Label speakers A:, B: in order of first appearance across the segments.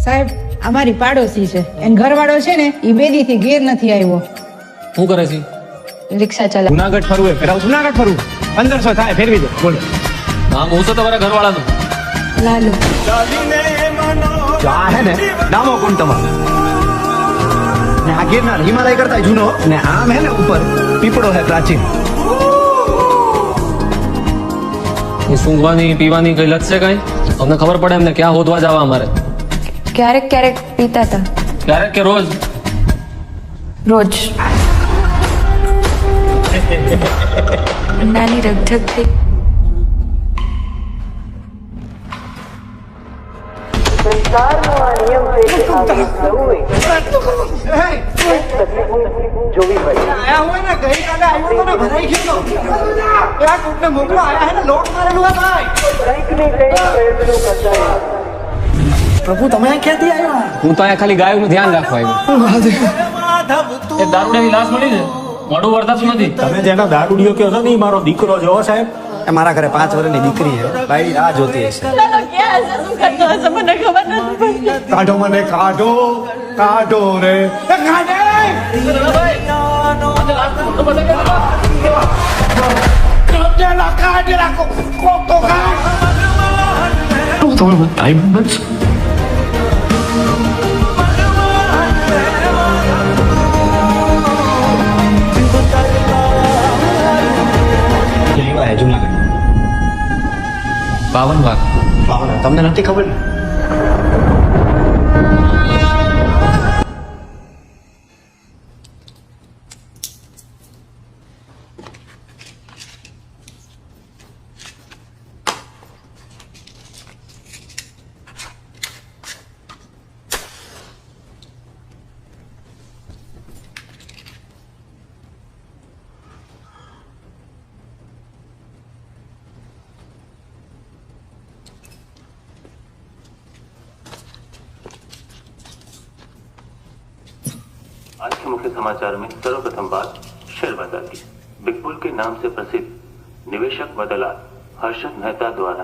A: સાહેબ અમારી પાડોશી છે એન ઘરવાળો છે ને એ બેદીથી ઘેર નથી આવ્યો.
B: શું કરે છે?
A: રિક્ષા ચલાવે.
C: જુનાગઢ ફરવું ફેરાવ જુનાગઢ ફરવું 1500 થાય ફેરવી દો બોલો.
B: નામ હું છે તમારા ઘરવાળાનું?
A: લાલુ.
C: જો આ હે ને ડામો કોણ તમારો ને આ ગિરનાર હિમાલય કરતા જૂનો ને આમ હે ને ઉપર પીપળો હે પ્રાચીન.
B: એ સૂંઘવાની પીવાની કઈ લત છે કઈ? અમને ખબર પડે એમને ક્યાં હોદવા જવા અમારે?
D: ક્યારેક ક્યારેક પીતા હતા.
B: ક્યારેક કે રોજ?
D: રોજ. નાની રગઝગ થઈ.
C: આયા હોય ને ગઈકાલે આવ્યો તો ને ભરાઈ ગયો તો આ કોકને મોકલો આયા હે ને લોક મારેલું હે ભાઈ. પ્રભુ તમે ક્યાંથી આવ્યા?
B: હું તો અહીંયા ખાલી ગાયોનું ધ્યાન રાખવા આવ્યો. એ દારૂડિયાની લાશ મળી છે, મોઢું વળતાતું નથી.
E: તમે જેનો દારૂડિયો કહો છો ને ઈ મારો દીકરો જો સાહેબ.
C: એ મારા ઘરે 5 વર્ષની દીકરી છે ભાઈ રાહ જોતી હશે. કાઢો મને કાઢો કાઢો રે કાઢે જુનાગઢ
B: 52 વાર.
C: તમને નથી ખબર ને?
F: आज के मुख्य समाचार में सर्वप्रथम बात शेयर बाजार की। बिग बुल के नाम से प्रसिद्ध निवेशक मदलाल हर्षद मेहता द्वारा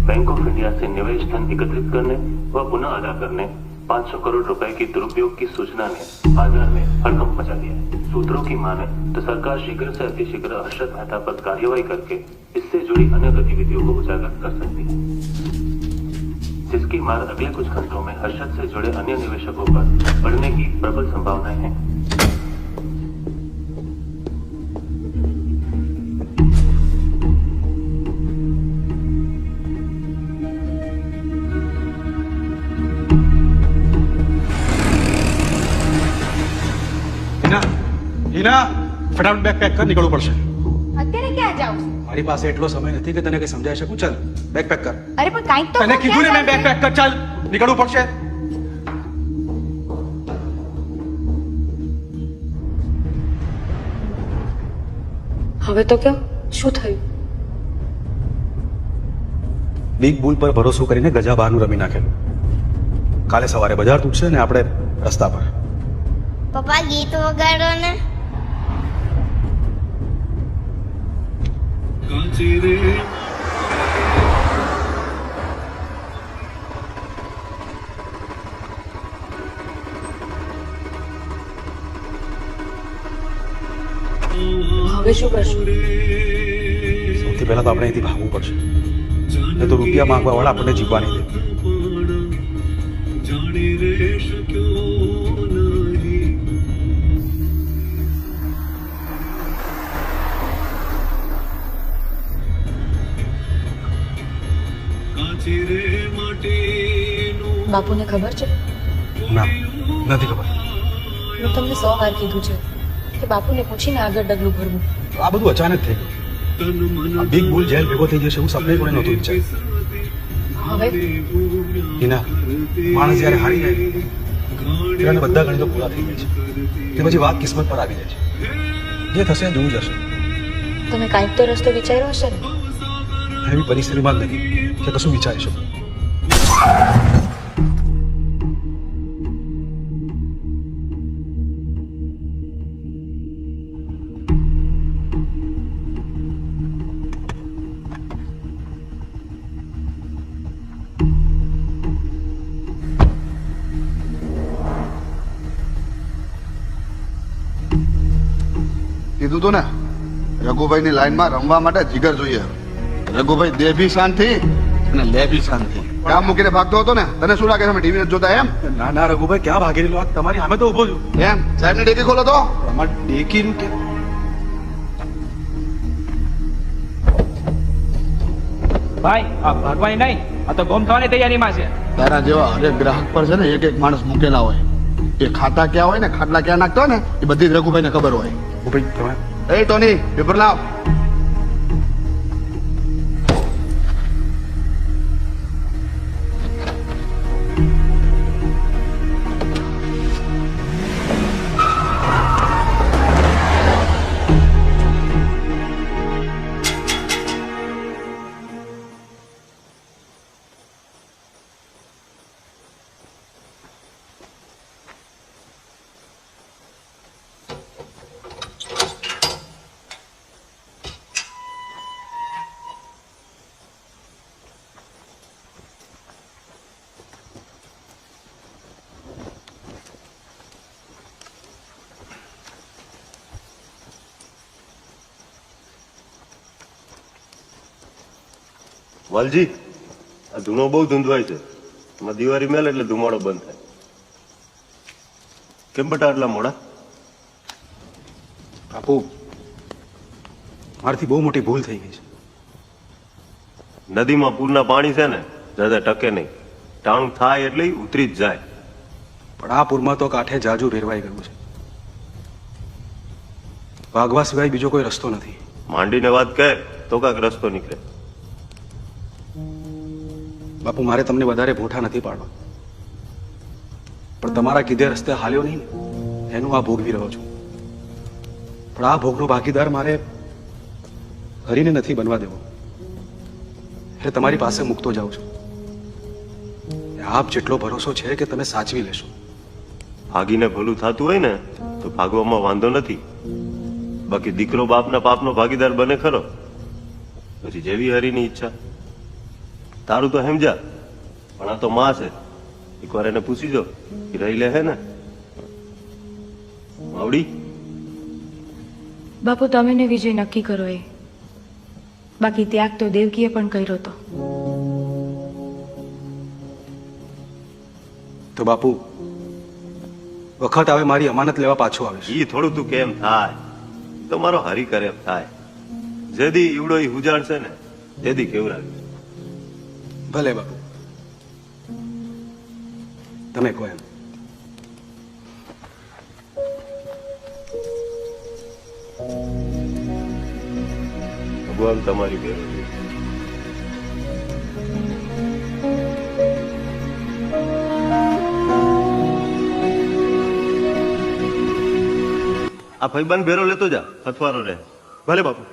F: बैंक ऑफ इंडिया से निवेश धन एकत्रित करने व पुनः अदा करने 500 करोड़ रुपए की दुरुपयोग की सूचना ने बाजार में हड़कंप मचा दिया है। सूत्रों की माने तो सरकार शीघ्र से अतिशीघ्र हर्षद मेहता पर कार्यवाही करके इससे जुड़ी अन्य गतिविधियों को उजागर कर सकती है, जिसकी मार अगले कुछ घंटों में हर्षद से जुड़े अन्य निवेशकों पर पड़ने की प्रबल संभावनाएं हैं।
E: હિના ફટાફટ બેગ પેક કર, નીકળવું પડશે.
D: અત્યારે ક્યાં જાઉં?
E: મારી પાસે એટલો સમય નથી કે તને કઈ સમજાવી શકું. ચાલ બેગ પેક કર.
D: અરે પણ કાંઈક તો
E: તને કીધું ને મેં બેગ પેક કર. ચાલ નીકળવું પડશે.
D: હવે તો કેમ? શું થયું?
E: બિગ બુલ પર ભરોસો કરીને ગજા બહારનું રમી નાખેલું. કાલે સવારે બજાર તૂટશે ને આપણે રસ્તા પર.
G: પપ્પા ગીત વગાડો ને.
D: હવે શું કરશું?
E: સૌથી પહેલા તો આપણે અહીંથી ભાગવું પડશે, નહીં તો રૂપિયા માંગવા વાળા આપણને જીવવા નહીં દે.
D: બાપુને ખબર છે?
E: ના નથી ખબર.
D: મેં તમને 100 વાર કીધું છે કે બાપુને પૂછીને આગળ ડગલું ભરવું.
E: આ બધું અચાનક થઈ ગયું. આ બિગ બુલ જેલ ભેગો થઈ જશે હું સપને કોને નહોતું વિચાર્યું.
D: હવે
E: હિના, માણસ જ્યારે હારી જાય ત્યારે બધા ગણિતો પૂરા થઈ જાય છે, તે પછી વાત કિસ્મત પર આવી જાય છે. જે થશે જોવું જશે.
D: તમે કાંઈક તો રસ્તો વિચાર્યો હશે ને?
E: એવી પરિસ્થિતિમાં જ નથી કે કશું વિચારી શકું.
H: કીધું તું ને, રઘુભાઈની લાઈનમાં રમવા માટે જીગર જોઈએ. રઘુભાઈ દે ભી શાંતિ અને લે ભી શાંતિ. કામ મૂકીને ભાગતો હતો ને, તને શું લાગે તમે ટીવી નથી જોતા એમ?
E: ના ના રઘુભાઈ ક્યાં ભાગી રહેલો? આ તમારી સામે તો ઉભો છું.
H: એમ સાહેબ ને ડેકી ખોલો તો.
E: અમાર ડેકીનું કે
B: ભાઈ આ ભાગવાની નહીં, આ તો બોમ્બ થવાની તૈયારીમાં છે.
H: તારા જેવા હરેક ગ્રાહક પર છે ને એક એક માણસ મૂકેલા હોય. એ ખાતા ક્યાં હોય ને, ખાટલા ક્યાં નાખતા હોય ને, એ બધી જ રઘુભાઈને ખબર હોય.
E: ભાઈ તમે
H: એ ટોની, પેપર લાવ.
I: વાલજી, આ ધૂણો બહુ ધૂંધવાય છે. એમાં દિવાળી મેલ એટલે ધુમાડો બંધ થાય. કેમ બટા આટલા મોડા?
E: બાપુ મારાથી બહુ મોટી ભૂલ થઈ ગઈ છે.
I: નદીમાં પૂરના પાણી છે ને જ્યાદા ટકે નહીં. ટાણું થાય એટલે ઉતરી જ જાય.
E: પણ આ પૂરમાં તો કાંઠે જાજુ ભેરવાઈ ગયું છે. ભાગવા સિવાય બીજો કોઈ રસ્તો નથી.
I: માંડીને વાત કહે તો કાંક રસ્તો નીકળે.
E: બાપુ મારે તમને વધારે ભૂઠા નથી પાડવા, પણ તમારા કીધે રસ્તે હાલ્યો નહીં ને એનું આ ભોગવી રહ્યો છું. પણ આ ભોગનો ભાગીદાર મારે હરીને નથી બનવા દેવો, એટલે તમારી પાસે મૂકતો જાઉં છું. આપ જેટલો ભરોસો છે કે તમે સાચવી લેશો.
I: ભાગીને ભલું થતું હોય ને તો ભાગવામાં વાંધો નથી. બાકી દીકરો બાપના પાપનો ભાગીદાર બને ખરો, પછી જેવી હરીની ઈચ્છા. તારું તો સમજા, પણ આ તો માં છે. એકવાર એને પૂછી જો કે રહી લે હે ને. માવડી,
D: બાપુ તમે ને વિજય નક્કી કરો એ. બાકી ત્યાગ તો દેવકીએ પણ કર્યો હતો.
E: તો બાપુ વખત આવે મારી અમાનત લેવા પાછો આવે.
I: ઈ થોડું તું કેમ થાય, તો મારો હરી કરે એમ થાય. જેદી ઈવડો ઈ હુજાણ છે ને તેદી કેવરાવે.
E: ભલે બાપુ, તમે કહો એમ.
I: ભગવાન તમારી બેન. આ ભાઈબાન ભેરો લેતો જા, અથવારો રહે.
E: ભલે બાપુ.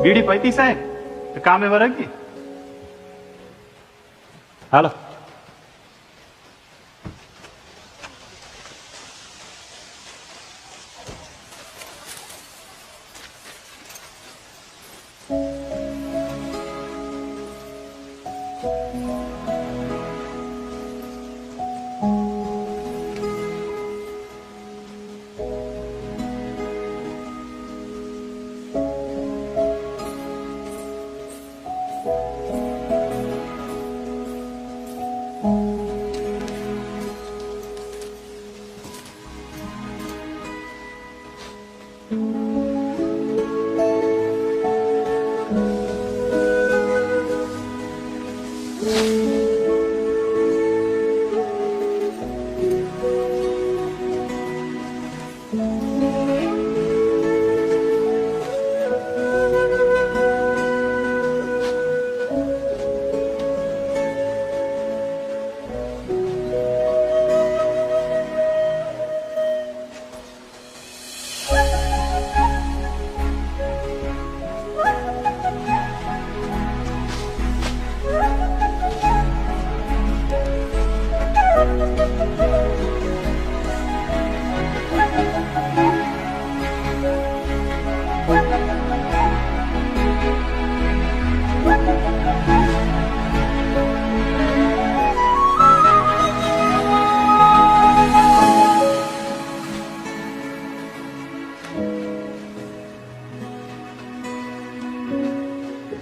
C: બીડી પૈતી સાહેબ, કામે વરગી.
B: હાલો.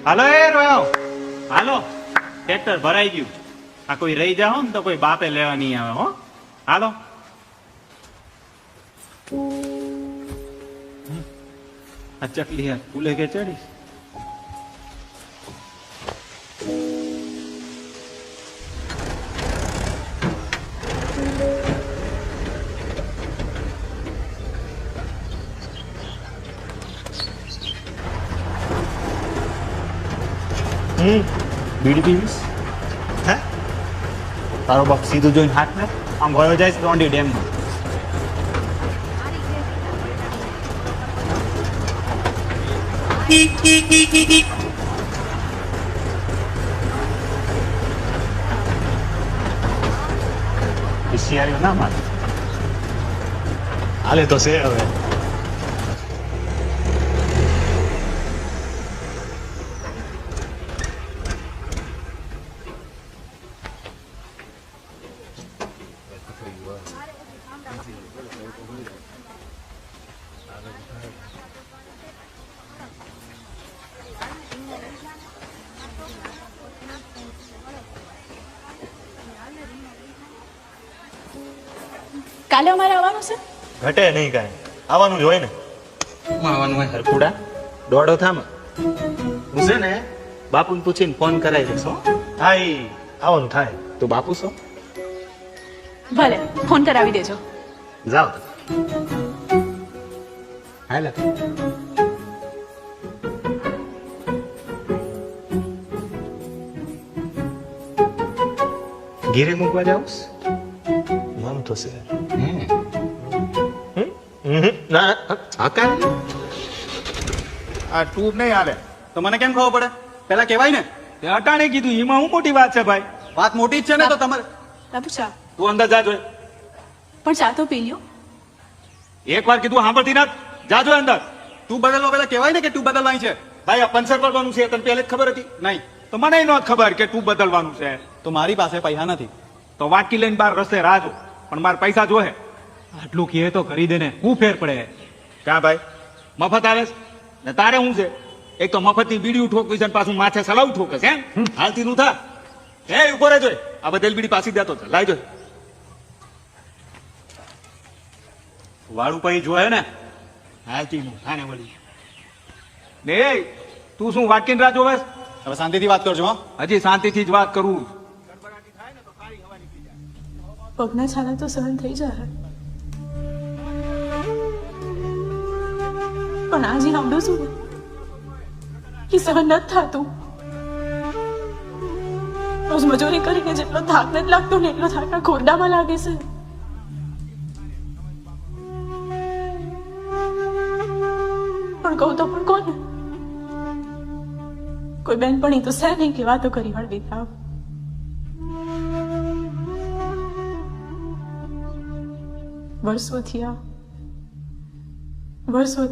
J: હાલો એ રોયો, હાલો ટ્રેક્ટર ભરાઈ ગયું. આ કોઈ રહી જાઓ ને તો કોઈ બાપે લેવા નહીં આવે હો. હાલો આ ચકલી યાર ફૂલે કે ચડી. બીડી પીવીસ હે? તારો બાપ સીધું જોઈને હાથ ને આમ ગયો જાય રોંડી ડેમમાં. હોશિયારીઓ ના મારે હાલે તો છે હવે.
D: કાલે અમારે આવવાનું છે.
J: ઘટે નહીં કાંઈ, આવવાનું જ હોય ને. આવવાનું હોય હરખુડા દોડો થામ. હું છે ને બાપુને પૂછીને ફોન કરાવી દઈશ હો. હા ઈ આવવાનું થાય તો બાપુ છો
D: ભલે ફોન કરાવી દેજો.
J: જાઓ હાલ. ઘીરે મૂકવા જાઉં મન તો છે. ના આ ટૂર નહીં હાલે તો મને કેમ ખબર પડે? પેલા કહેવાય ને તે અટાણે કીધું. એમાં હું મોટી વાત છે ભાઈ? વાત મોટી જ છે ને. તો તમારે
D: બાપુ ચા.
J: તું અંદર જા જોઈ.
D: પણ ચા તો પી લ્યો.
J: એક વાર કીધું સાંભળતી ના જા જોઈ અંદર. તું બદલવા પેલા કહેવાય ને કે તું બદલવાની છે. ભાઈ આ પંચર કરવાનું છે તને પહેલે જ ખબર હતી નહીં? તો મને નહોતી ખબર કે તું બદલવાનું છે. તો મારી પાસે પૈસા નથી તો વાટકી લઈને બાર રસ્તે રાહ જો. પણ મારે પૈસા જોહે. આટલું કહે તો કરી દે ને, શું ફેર પડે? ક્યાં ભાઈ મફત આવે ને તારે શું છે? એક તો મફતની બીડી ઠોકવી છે પાછું માથે સલાવ ઠોકે છે. હાલતી નું થા. એ ઉપર જોઈ આ બધેલ બીડી પાછી દેતો છે. લાઈ જોઈ વાળું પછી જોયે ને. હાલતી નું થાને વળી ને. તું શું વાટકીને રાહ જોવે? હવે શાંતિથી વાત કરજો. હજી શાંતિથી જ વાત કરું.
D: પગના છાલા તો સહન થઈ જાય પણ આજે સાંભળું છું ને કે સહન નથી થતું. રોજ મજૂરી કરીને જેટલો થાક નથી લાગતો ને એટલો થાક આ ખોરડામાં લાગે છે. પણ કહું તો પણ કોને? કોઈ બેનપણી તો છે નહીં કે વાતો કરી હળવી થાવ. વર્ષો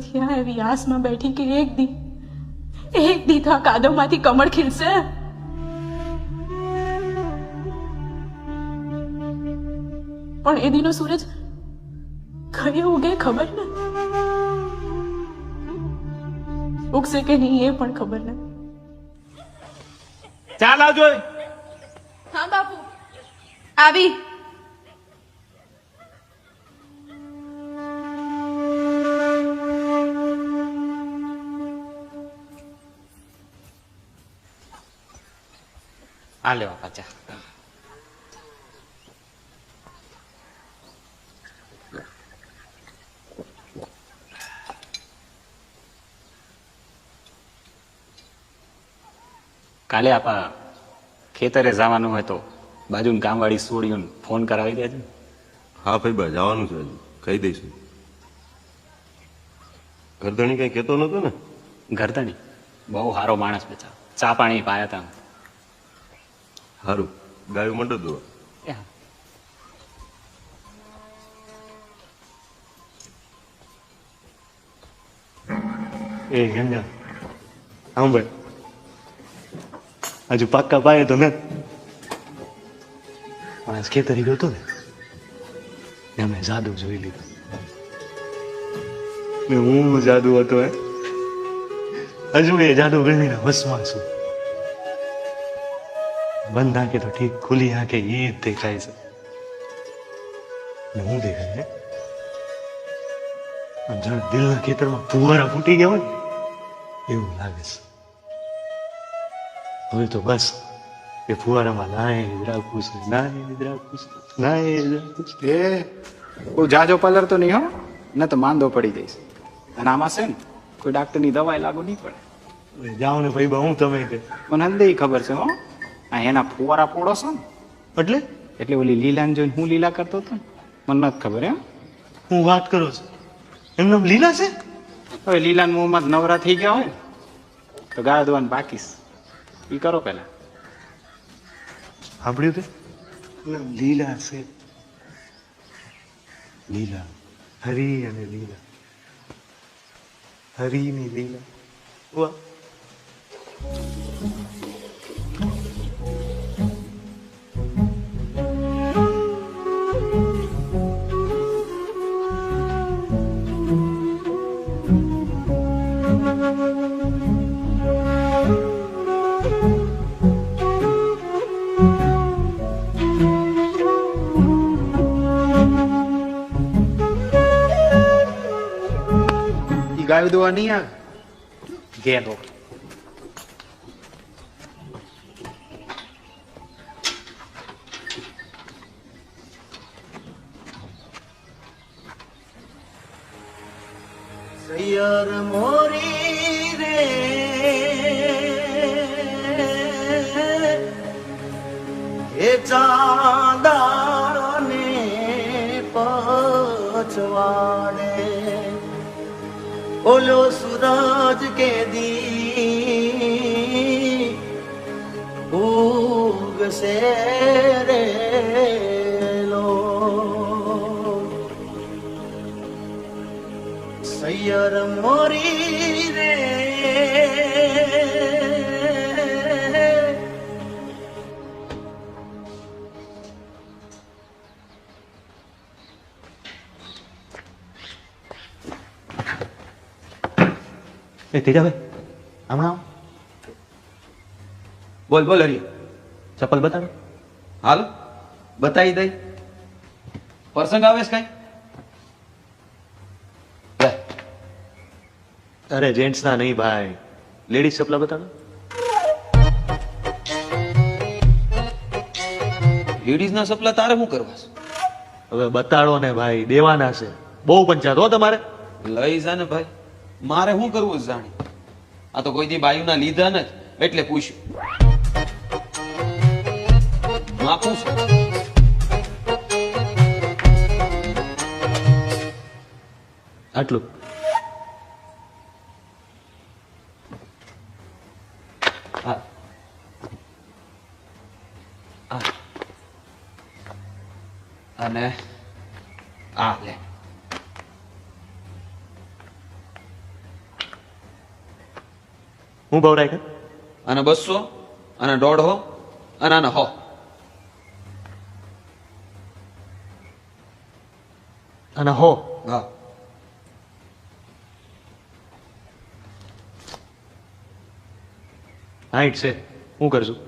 D: થયા એવી આસમાં બેઠી કે એક દી તો આ કાદવમાંથી કમળ ખીલશે. પણ એ દીનો સૂરજ કઈ ઉગે ખબર ને. ઉગશે કે નહીં એ પણ ખબર ને.
J: ચાલ આવજો.
D: હા બાપુ આવી.
B: આ લેવા પાછા. કાલે આપા ખેતરે જવાનું હોય તો બાજુની કામવાળી સોડીઓને ફોન કરાવી દેજો.
I: હા ભાઈ બા જવાનું છે હજુ કહી દઈશું. ગરદણી કઈ કહેતો નતો ને?
B: ગરદણી બહુ સારો માણસ બેચા, ચા પાણી પાયા હતા.
I: સારું ગાયું મંડો દો.
J: એ ગંગા આમ ભાઈ હજુ પાક્કા પાયે તો નથી. માણસ ખેતરી ગયો હતો ને એમને જાદુ જોઈ લીધું ને હું જાદુ હતો હજુ એ જાદુ ગણીને વસમાં છું. બંધ આંખે તો ઠીક, ખુલ્લી આંખે એ જ દેખાય છે. ને હું દેખાય ને આમ જાણે દિલના ખેતરમાં ફુવારા ફૂટી ગયા હોય એવું લાગે છે. હવે તો બસ એ ફુવારામાં નાય જ રાખવું છે, નાય જ રાખવું છે, નાય જ રાખવું છે.
K: બહુ જાજો પાર્લર તો નહીં હો, ન તો માંદો પડી જઈશ. અને આમાં છે ને કોઈ ડાક્ટરની દવાઈ લાગુ નહીં પડે.
J: જાઓ ને ભાઈ બા, હું તમે કે
K: મને હંદે ખબર છે હો, આ એના ફુવારા પોડો છે ને
J: એટલે
K: એટલે ઓલી લીલાને જોઈને હું લીલા કરતો હતો ને મને નથી ખબર હે.
J: હું વાત કરો છો એમને લીલા છે?
K: હવે લીલાના મોંમાં જ નવરા થઈ ગયા હોય તો ગાય દોવાનું બાકી છે, એ કરો પેલા.
J: સાંભળ્યું તે લીલા છે, લીલા હરી અને લીલા, હરીની લીલા. વાહ
K: ગાય દોવા નહીં આવે ગેલો.
C: સૈયર મોરી રે એ ચાંદાને પછવાડે ઓલો સૂરજ કે દી ઉગશે રે લો સૈયર મોરી રે
J: એ તેજાભાઈ હમણાં
C: બોલ બોલ હરી,
J: ચપ્પલ બતાડો.
C: હાલ બતાવી દઈ. પ્રસંગ આવે છે કઈ?
J: અરે જેન્ટ્સ ના નહીં ભાઈ, લેડીઝ ચપ્પલ બતાડો.
C: લેડીઝ ના સપલા તારે શું કરવા છે?
J: હવે બતાડો ને ભાઈ, દેવાના છે. બહુ પંચાયત હો તમારે.
C: લઈ જા ને ભાઈ, મારે શું કરવું છે જાણી? આ તો કોઈ દી બાયુના લીધા ને એટલે પૂછ્યું. માપું છું.
J: આટલું
C: હા. અને આ લે.
J: હું ભાવ રાખ્યા?
C: અને 200 અને 150 અને આને 100.
J: અને હો
C: હા.
J: હાઈટ છે, હું કરશું?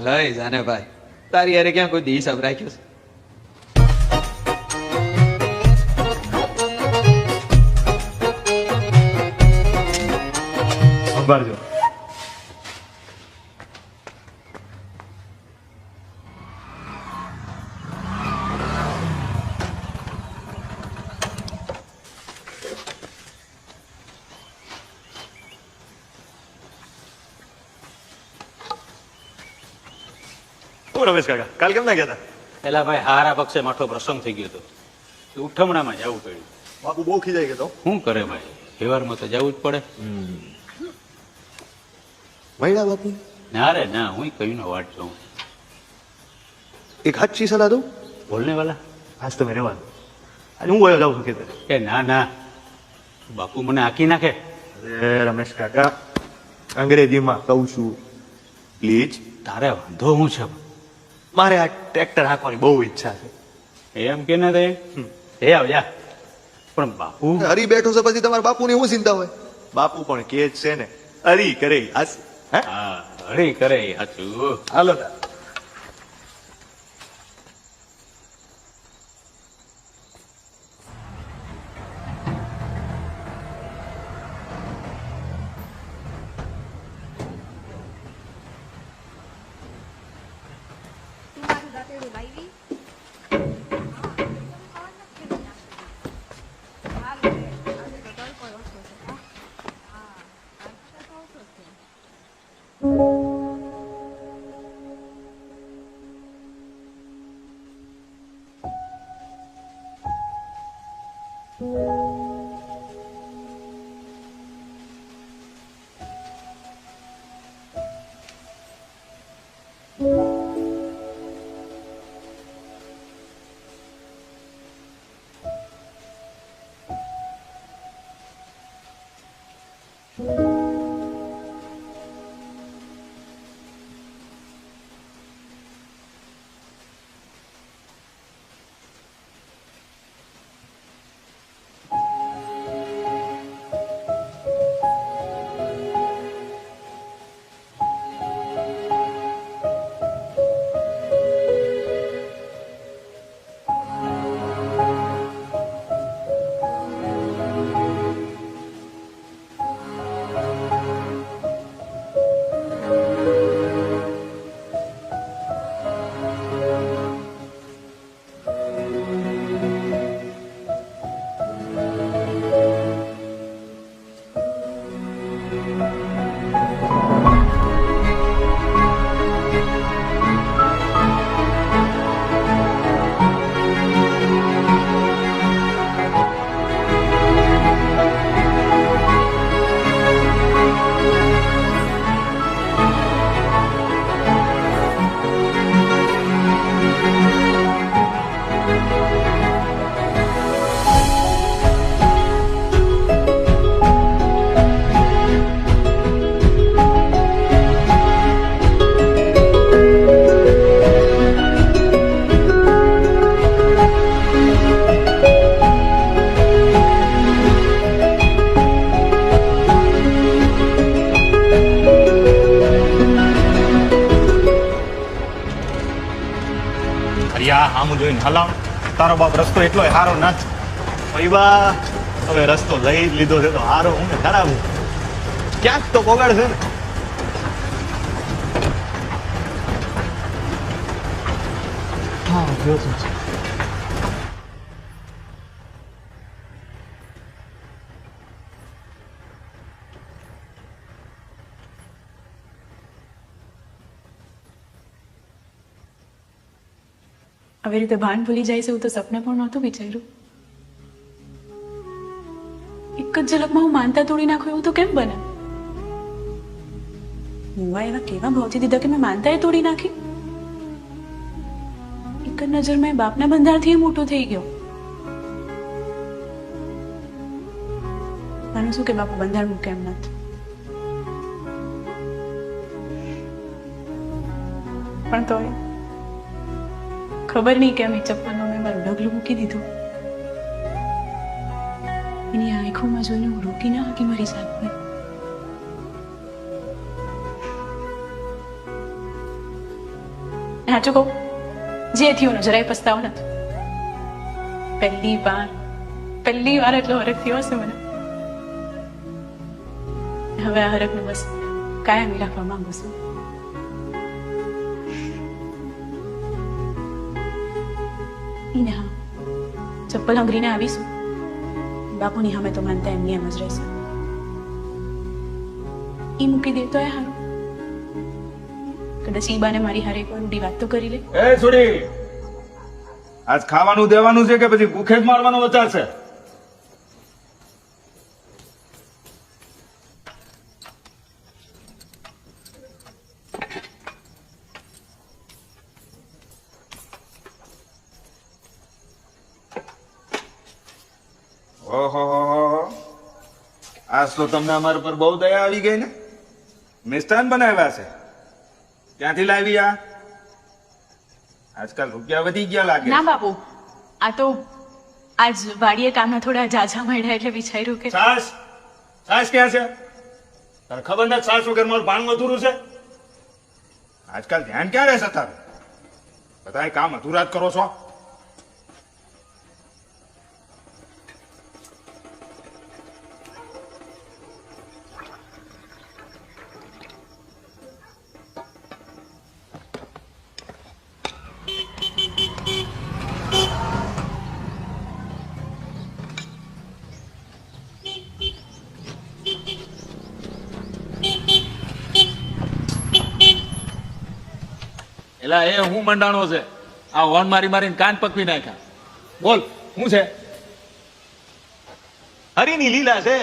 C: લઈ જાને ભાઈ, તારી યારે ક્યાં કોઈ દી હિસાબ રાખ્યો છે?
J: સંભાળજો. રમેશ કાકા કાલ કેમ ના ગયા હતા?
L: એલા ભાઈ હારા પક્ષે માઠો પ્રસંગ થઈ ગયો હતો, ઉઠમણામાં જવું પડ્યું.
C: બાપુ બહુ ખીજાઈ ગયો તો.
L: શું કરે ભાઈ, વ્યવહારમાં તો જવું જ પડે.
C: વૈડા બાપુ
L: ના રે ના, હું કયું નો વાટ જોઉં.
C: એક સાચી સલાહ દઉં?
L: બોલને વાલા.
C: આજ તમે રહેવાનું, આજે હું વયો જાઉં છું ખેતરે.
L: કે ના ના, બાપુ મને આકી નાખે.
C: અરે રમેશ કાકા, અંગ્રેજીમાં કહું છું, પ્લીઝ.
L: તારે વાંધો હું છે?
C: મારે આ ટ્રેક્ટર હાંકવાની બહુ ઈચ્છા છે.
L: એમ કે ના તે એ આવ જા. પણ બાપુ
C: હરી બેઠો છે, પછી તમારા બાપુની શું ચિંતા હોય? બાપુ પણ કે જ છે ને, હરી કરે હાસ.
L: હા હરી કરે હાચું.
C: હાલો.
J: આમ જોઈને હલાવ. તારો બાપ રસ્તો એટલો હારો નથી. ભાઈબા હવે રસ્તો લઈ લીધો છે તો હારો હું ને ખરાબ હું ક્યાંક તો પોગાડ છે ને. હા જો છે.
D: આવી રીતે ભાન ભૂલી જાય છે એવું તો સપને પણ નહોતું વિચાર્યું. એક જ ઝલકમાં હું માનતા તોડી નાખું એવું તો કેમ બને? મુવા એવા કેવા ભાવથી દીધા કે મેં માનતા એ તોડી નાખી. એક જ નજરમાં એ બાપના બંધારથી મોટો થઈ ગયો. માનું શું કે બાપુ બંધાર મૂકે એમ નથી, પણ તોય ખબર નહીં કેમ એ ચપ્પલમાં મેં મારું ઢગલું મૂકી દીધું. એની આંખોમાં જોઈને હું રોકી ના શકી મારી જાતને. સાચું કહું, જે થયું ને જરાય પસ્તાવો નથી. પહેલી વાર એટલો હરખ થયો હશે મને. હવે આ હરખને બસ કાયમી રાખવા માંગુ છું. ઈને હા, ચપ્પલ હંગરીને આવીશું. બાપુની સામે તો માનતા એમની એમ જ રહેશે. ઈ મૂકી દે તો એ હારું. કદાચ ઈ બાને મારી હારે એક વાર ઊંડી વાત તો કરી લે.
J: એ છોડી, આજ ખાવાનું દેવાનું છે કે પછી ભૂખે જ મારવાનો વિચાર છે? ઓહો, આજ તો તમને અમારા પર બહુ દયા આવી ગઈ ને. મિષ્ટાન બનાવ્યા છે, ક્યાંથી લાવી આ? આજકાલ રૂપિયા વધી ગયા લાગે.
D: ના બાપુ, આ તો આજ વાડીએ કામના થોડા ઝાઝા મળ્યા એટલે વિચાર્યું કે
J: છાશ ક્યાં છે? તને ખબર નથી છાશ વગર મારું ભાણું અધૂરું છે? આજકાલ ધ્યાન ક્યાં રહેશે તારું? બધા કામ અધૂરા જ કરો છો.
M: એલા એ હું મંડાણો છે? આ હોર્ન મારી મારીને કાન પકવી નાખ્યા. બોલ શું છે?
J: હરીની લીલા છે.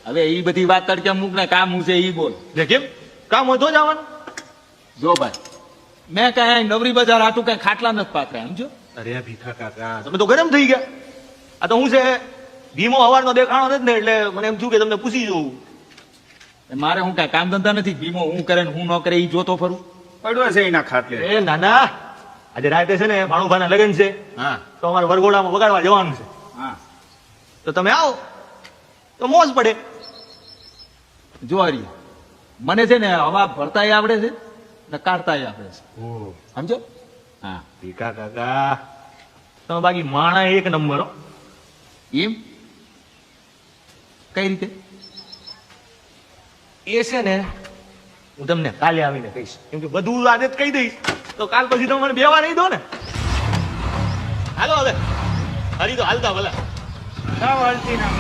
M: હવે એ બધી વાત તડકે મૂક ને, કામ હું છે ઈ બોલ.
J: કેમ કામ હોય તો જવાનું?
M: જો ભાઈ, મેં કઈ નવરી બજાર હાટું કઈ ખાટલા નથી પાથર્યા, સમજો?
J: અરે ભીખા કાકા, તમે તો ગરમ થઈ ગયા. આ તો હું છે ભીમો હવારનો દેખાણો નથી ને, એટલે મને એમ થયું કે તમને પૂછી જોઉં.
M: મારે હું કઈ કામ ધંધા નથી. ભીમો હું કરે ને હું ન કરે ઈ જોતો ફરું.
J: પડ્યો છે એના ખાટલે.
I: એ નાના, આજે રાતે છે ને ભાણુભાના લગ્ન છે.
M: હા,
I: તો અમારે વરઘોડામાં વગાડવા જવાનું છે.
M: હા,
I: તો તમે આવો તો મોજ પડે.
M: જો હરી, મને છે ને હવા ભરતાય આવડે છે ને કાઢતાય આવડે છે, સમજો? હા,
I: ભીખા કાકા, તમે બાકી માણા એક નંબર હો.
M: એમ કઈ રીતે?
I: એ છે ને હું તમને કાલે આવીને કહીશ, કેમ કે બધું આજે જ કહી દઈશ તો કાલ પછી તમે મને બેવા નહીં દો ને. હાલો હવે, હરી તો હાલતા ભલા.
K: હાલતી ના.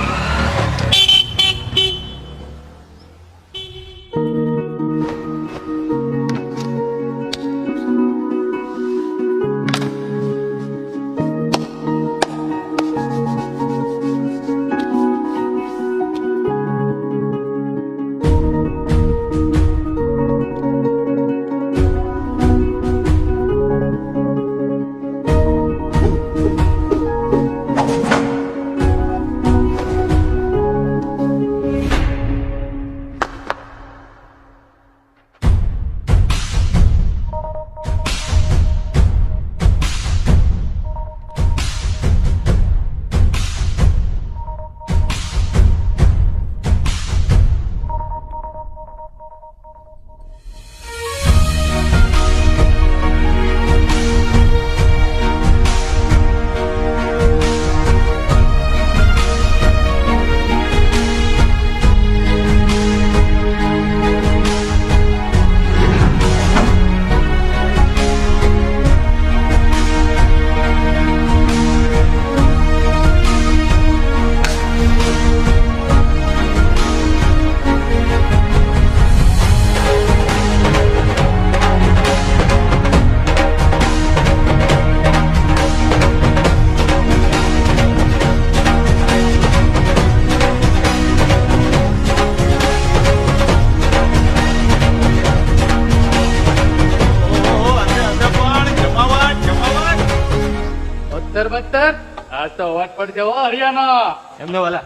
M: આજ તો વાત પડશે હો હરિયાણા.
I: એમને વાલા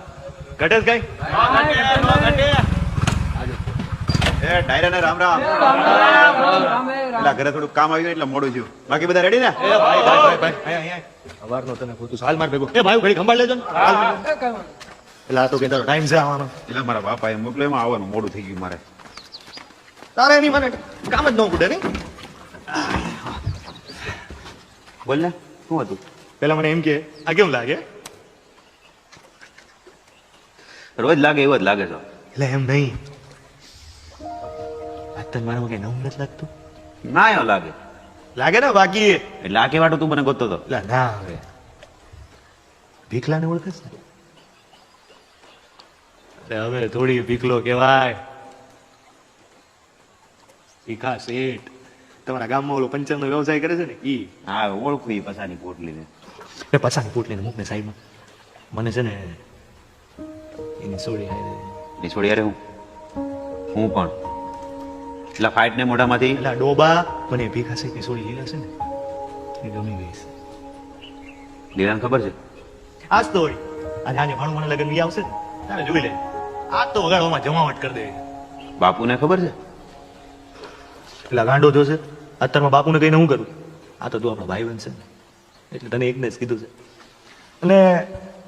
I: ઘટે કઈ
C: એ ડાયરાને રામ રામ. એટલે ઘરે થોડું કામ આવ્યું એટલે મોડું થયું. બાકી બધા રેડી ને?
I: એ ભાઈ ભાઈ ભાઈ અહીંયા અવારનો તને ખોટું સાલ માર ભેગો. એ ભાઈ ઘડી ખંભાળ લેજો ને. એટલે આ તો કે તારો ટાઈમ છે આવવાનો.
C: એટલે મારા બાપા એ મોકલો એમાં આવવાનું મોડું થઈ ગયું મારે.
I: તારે એની મને કામ જ ન ખૂટે નહીં.
C: બોલ ને શું હતું?
I: પેલા મને એમ કે આ કેમ લાગે?
C: રોજ લાગે એવો જ લાગે છે. એટલે એમ નહીં તને મારામાં કઈ નવું નથી લાગતું?
L: ના એવું લાગે.
C: લાગે ને બાકી
L: એટલે આ કેવાટું તું મને ગોતતો હતો.
C: એટલે ના હવે ભીખલાને ઓળખે ને? એટલે હવે થોડી ભીખલો કહેવાય. ભીખા શેઠ તમારા ગામમાં ઓલો પંચરનો વ્યવસાય કરે છે ને ઈ.
L: હા ઓળખું ઈ પછાની પોટલીને.
C: એ પછાની પોટલીને મૂકને સાઈડમાં. મને છે ને એની સોડી હારે.
L: ની છોડી યાર હું પણ એટલે ફાઇટ ને મોઢામાંથી
C: એટલે ડોબા મને ભીખા શેઠની સોડી લીલા છે ને એ ગમી ગઈ છે.
L: લીલાને ખબર છે?
C: આજ તો હોય આજે આજે ભાણું મને લગન આવશે ને તારે જોઈ લે. આજ તો વગાડવામાં જમાવટ કરી દે.
L: બાપુને ખબર છે?
C: એટલે ગાંડો જોશે અત્યારમાં બાપુને કહીને હું કરું? આ તો તું આપણો ભાઈ બનશે ને એટલે તને એકને જ કીધું છે. અને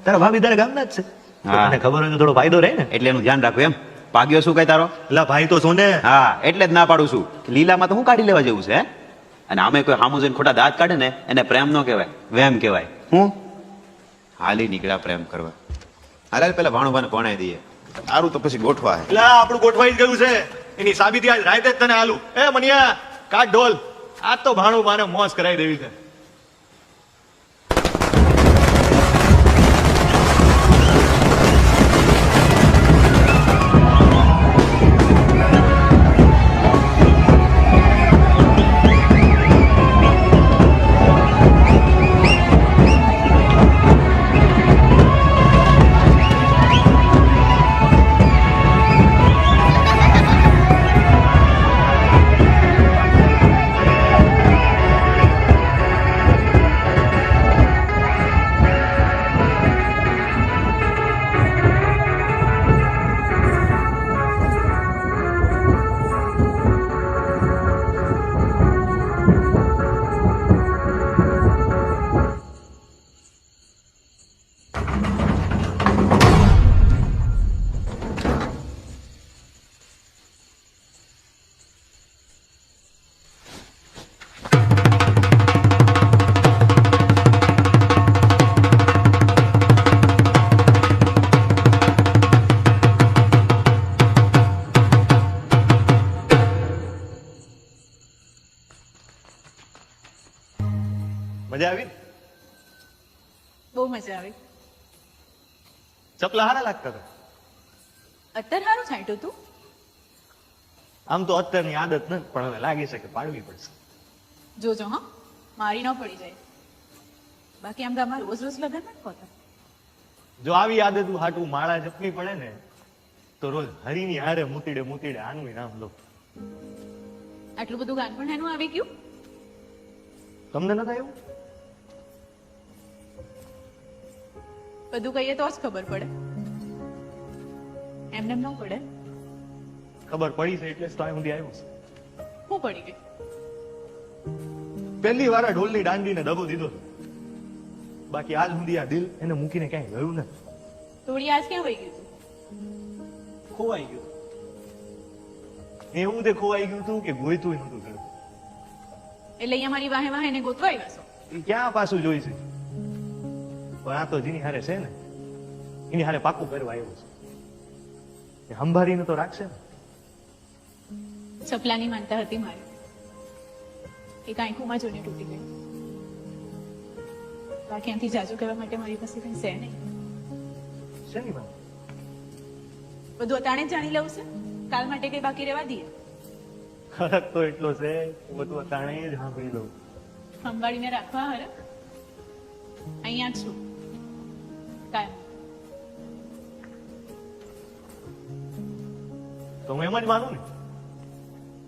C: તારા ભાભી તારા ગામના જ છે. તને ખબર હોય તો થોડો ફાયદો રહે ને.
L: એટલે એનું ધ્યાન રાખવું એમ. પાગ્યો શું કઈ તારો?
C: એટલે ભાઈ તો સોને.
L: હા એટલે જ ના પાડું છું. લીલામાં તો હું કાઢી લેવા જેવું છે. અને આમે કોઈ હામું જોઈને ખોટા દાંત કાઢે ને એને પ્રેમ ન કહેવાય, વેમ કહેવાય. હું હાલી નીકળ્યા પ્રેમ કરવા. હાલ પેલા ભાણુભાને ભણાઈ દઈએ. સારું તો પછી ગોઠવા.
C: એટલે આપણું ગોઠવાઈ જ ગયું છે. એની સાબિતી આજ રાતે જ તને આલું. એ મનિયા કાઢ ઢોલ. આજ તો ભાણું બાને મોજ કરાવી દેવી છે. મજા આવી?
D: બહુ મજા આવી.
C: ચપલા હારા લાગતા હતા.
D: અત્યારે સારું છાંટ્યું તું.
C: આમ તો અત્યારની આદત નથી પણ હવે લાગે છે કે પાડવી પડશે.
D: જોજો હા મારી ન પડી જાય. બાકી આમ ગામમાં રોજ રોજ લગન નથી હોતા.
C: જો આવી આદત હાટું માળા જપવી પડે ને તો રોજ હરીની હારે મૂતીડે મૂતીડે આનું નામ લો.
D: આટલું બધું ગાન પણ એનું આવી ગયું.
C: તમને નથી આવ્યું?
D: બધું કહીએ તો જ ખબર પડે. એમને ન પડે.
C: ખબર પડી છે એટલે જ તો સુધી આવ્યું છે.
D: હું પડી ગઈ.
C: પહેલી વાર આ ઢોલની દાંડીને દગો દીધો છે. બાકી આજ સુધી આ દિલ એને મૂકીને ક્યાંય ગયું નથી.
D: થોડી આજ ક્યાં વહી ગયું તું?
C: ખોવાઈ ગયું. એવું તે ખોવાઈ ગયું તું કે ગોઈતું નતું ગયું.
D: એટલે અહીંયા મારી વાહે વાહે એને ગોતવાઈ વાસો.
C: એ ક્યાં પાછું જોઈ છે? પણ આ તો જેની હારે છે ને એની હારે પાકું કરવા આવ્યું છે. સંભાળીને તો રાખશે ને.
D: ચપલાની માનતા હતી મારી. એક આંખોમાં જોઈને તૂટી ગઈ. બાકી આનાથી જાજુ કહેવા માટે મારી પાસે કઈ છે નહીં.
C: શેની વાત?
D: બધું અતાણે જ જાણી લઉં છે. કાલ માટે કઈ બાકી રહેવા દઈએ.
C: ખરક તો એટલો છે બધું અતાણે જ સાંભળી લઉં.
D: સંભાળીને રાખવા હરે. અહીંયા જ છું કાયમ.
C: તો હું એમ જ માનું ને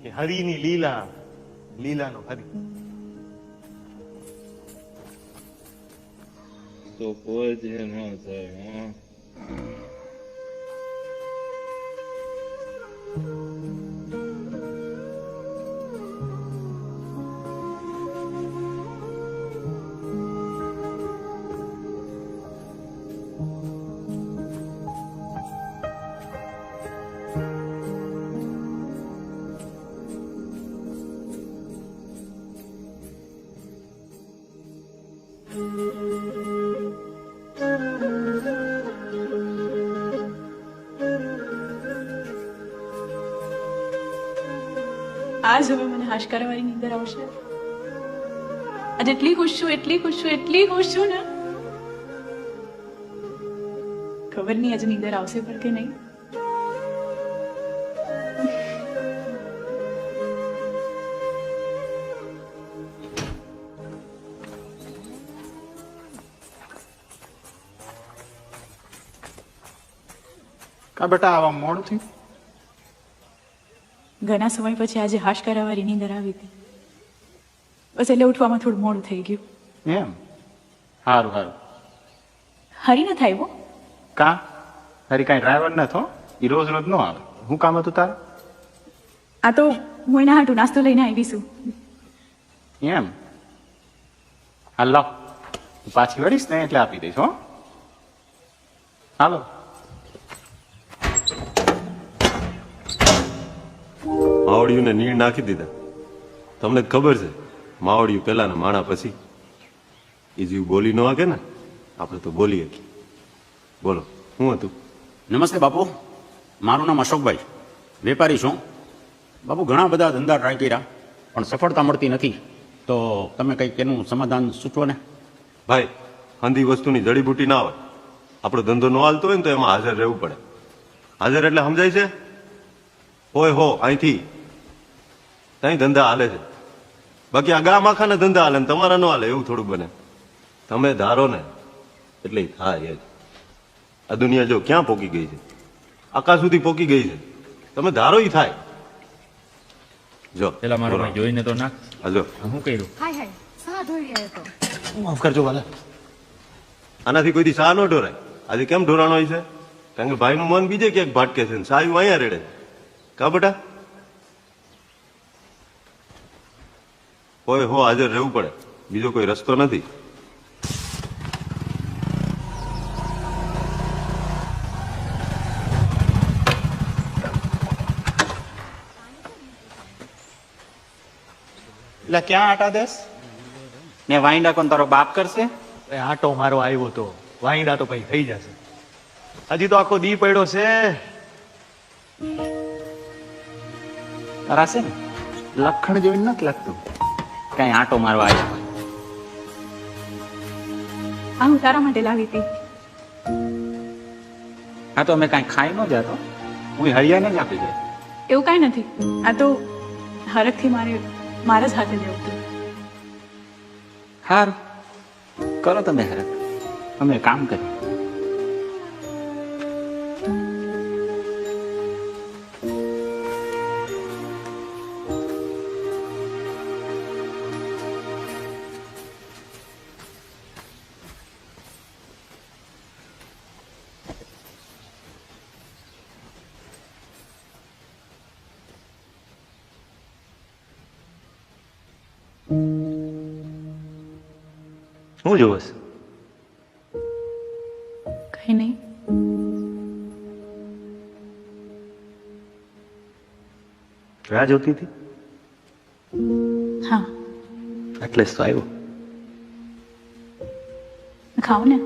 C: કે હરિની લીલા, લીલાનો હરિ.
N: તો કોઈ જ ન થાય.
D: આજ હવે મને હાશકારાવાળી નીંદર આવશે. આજે એટલી ખુશ છું, એટલી ખુશ છું, એટલી ખુશ છું ને, ખબર નહીં આજે નીંદર આવશે પણ કે નહીં.
K: કા બેટા આવા મોડું થયું?
D: ઘણા સમય પછી આજે હાશકારાવાળી નીંદર આવી હતી. બસ એટલે ઉઠવામાં થોડું મોડું થઈ ગયું.
K: એમ? સારું સારું.
D: હરી ન થાય.
K: કા હરી કાંઈ ડ્રાઈવર નતો? એ રોજ રોજ ન આવે. શું કામ હતું તારે?
D: આ તો હું એના હાટું નાસ્તો લઈને આવી છું.
K: એમ? હાલો પાછી વળીશ ને એટલે આપી દઈશ. હો હાલો.
I: માવડિયુંને નીણ નાખી દીધા. તમને જ ખબર છે માવડિયું પેલાના માણા પછી એ જીવ બોલી ન વાગે ને, આપણે તો બોલીએ. બોલો શું હતું?
O: નમસ્તે બાપુ, મારું નામ અશોકભાઈ, વેપારી છું. બાપુ ઘણા બધા ધંધા ટ્રાય કર્યા પણ સફળતા મળતી નથી, તો તમે કંઈક એનું સમાધાન સૂચવો ને.
I: ભાઈ, અંધી વસ્તુની જડીબુટી ના હોય. આપણો ધંધો ન હાલતો હોય ને તો એમાં હાજર રહેવું પડે. હાજર એટલે સમજાય છે? હોય હો અહીંથી ત્યાં ધંધા હાલે છે. બાકી આ ગામ આખાના ધંધા હાલે ને તમારા ન હાલે એવું થોડું બને. તમે ધારો ને એટલે થાય જ. આ દુનિયા જો ક્યાં પોકી ગઈ છે, આકાશ સુધી પોકી ગઈ છે. તમે ધારો ઈ થાય. જો
B: પેલા મારો ભાઈ જોઈને તો નાખ.
I: હાજો
B: હું કર્યું?
P: હાય હાય સા ધોઈ રહ્યો તો.
C: માફ કરજો વાલા.
I: આનાથી કોઈથી સા ન ઢોરાય. આજે કેમ ઢોરાણો હોય છે? કારણ કે ભાઈનું મન બીજે ક્યાંક ભાટકે છે ને સાયું અહીંયા રેડે. કા બેટા? હોય હો હાજર રહેવું પડે, બીજો કોઈ રસ્તો નથી.
K: એટલે ક્યાં આટા દેશ ને વાઈંડા કોણ તારો બાપ કરશે?
C: આટો મારો આવ્યો તો વાઈડા તો પછી થઈ જશે. હજી તો આખો દી પડ્યો છે.
K: તારા છે ને લખણ જેવું નથી લાગતું કઈ આટો મારવા આવ્યો.
D: આ હું તારા માટે લાવી હતી.
K: હા તો અમે કઈ ખાઈ ન જાતો, હું હરિયાને જ આપી જાય.
D: એવું કાંઈ નથી. આ તો હરખથી મારા જ હાથે લેવું હતું.
K: સારું કરો તમે હરખ, અમે કામ કરીએ.
C: શું જોવસ?
D: કઈ નહીં.
C: રાહ જોતી હતી?
D: હા
C: એટલે જ તો આવ્યો.
D: ખાવ ને.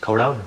C: ખવડાવ ને.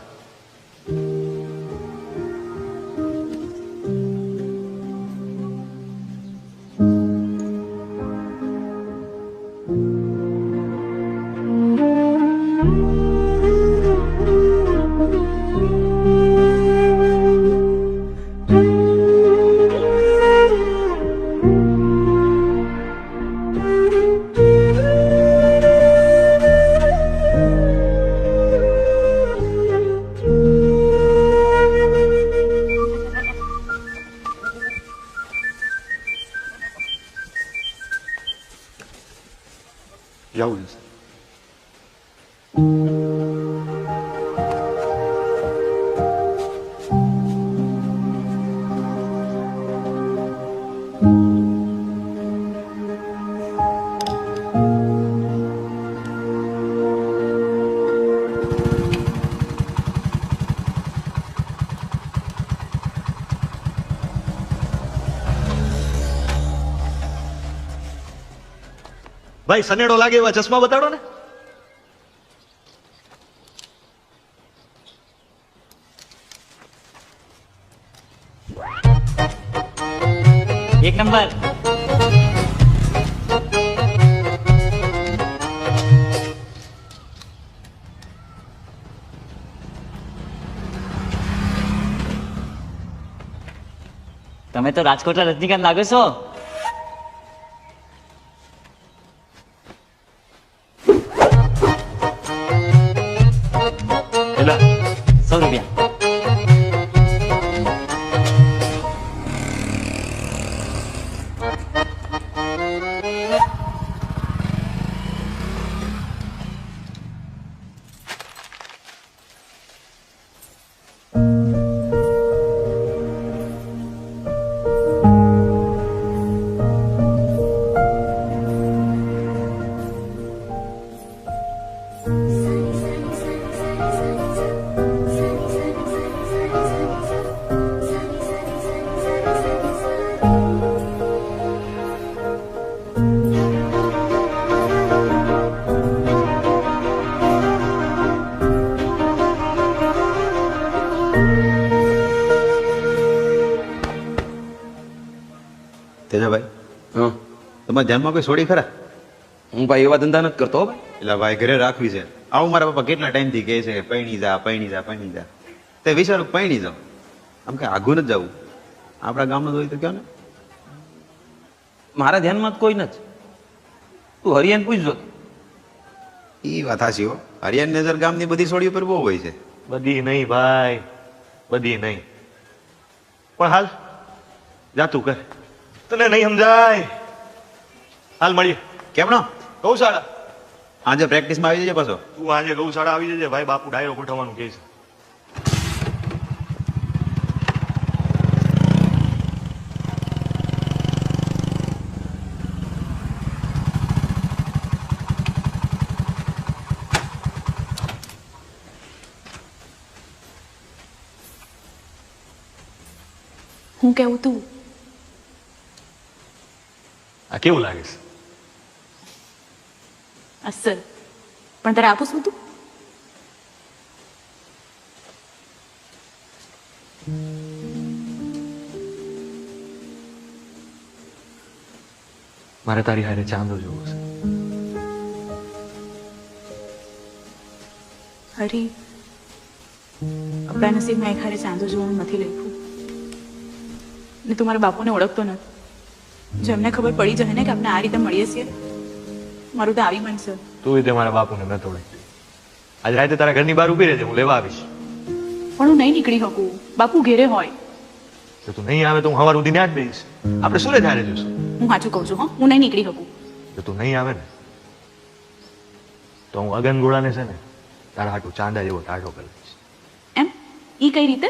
K: જવું છે.
C: ભાઈ સનેડો લાગે એવા ચશ્મા બતાડો ને.
Q: એક નંબર. તમે તો રાજકોટના રજનીકાંત લાગો છો.
C: કેટલા?
Q: 100 રૂપિયા.
L: તેજાભાઈ, તમારા ધ્યાનમાં કોઈ છોડી ખરા?
B: હું ભાઈ એવા ધંધા નથી કરતો ભાઈ.
L: એટલે ભાઈ ઘરે રાખવી છે. આવું મારા પપ્પા કેટલા ટાઈમથી કહે છે કે પૈણી જા પૈણી જા પૈણી જા. તે વિચારું પૈણી જાઉં, આમ કે આઘું નથી જવું. આપણા ગામનો હોય તો કયો ને.
B: મારા ધ્યાનમાં તો કોઈ નથી. તું હરિયાન પૂછજો.
L: એ વાત સાચી હો. હરિયાણ નજર ગામની બધી છોડીઓ પર બહુ હોય છે.
C: બધી નહીં ભાઈ, બધી નહીં. પણ હાલ જાતું કર, તને નહીં સમજાય. હાલ મળીએ.
L: કેમનો?
C: ગૌશાળા.
L: આજે પ્રેક્ટિસમાં આવી જજે પાછો.
C: તું આજે ગૌશાળા આવી જજે ભાઈ, બાપુ ડાયરો ગોઠવવાનું કહે છે.
D: હું કેવું તું?
C: આ કેવું લાગે છે?
D: અસલ. પણ તારે આપું શું તું?
C: મારે તારી હારે ચાંદો જોવો છે.
D: હરી, આપણા નસીબમાં એક હારે ચાંદો જોવાનું નથી લખ્યું. ને તું મારા બાપુને ઓળખતો નથી. જો એમને ખબર પડી જાય ને કે આપણે આ રીતે મળીએ છીએ, મારું તો આવી બનશે.
C: તું રીતે મારા બાપુને ન તોડે. આજે રાતે તારા ઘરની બહાર ઉભી રહેજે, હું લેવા આવીશ.
D: પણ હું નહીં નીકળી શકું, બાપુ ઘેરે હોય.
C: જો તું નહીં આવે તો હું સવાર સુધી ત્યાં જ બેસીશ. આપણે સુરત હારે જઈશું.
D: હું સાચું કહું છું, હા, હું નહીં નીકળી શકું.
C: જો તું નહીં આવે ને તો હું અગન ગોળાને છે ને તારા હાટું ચાંદા જેવો ટાઢો કરી દઈશ.
D: એમ? ઈ કઈ રીતે?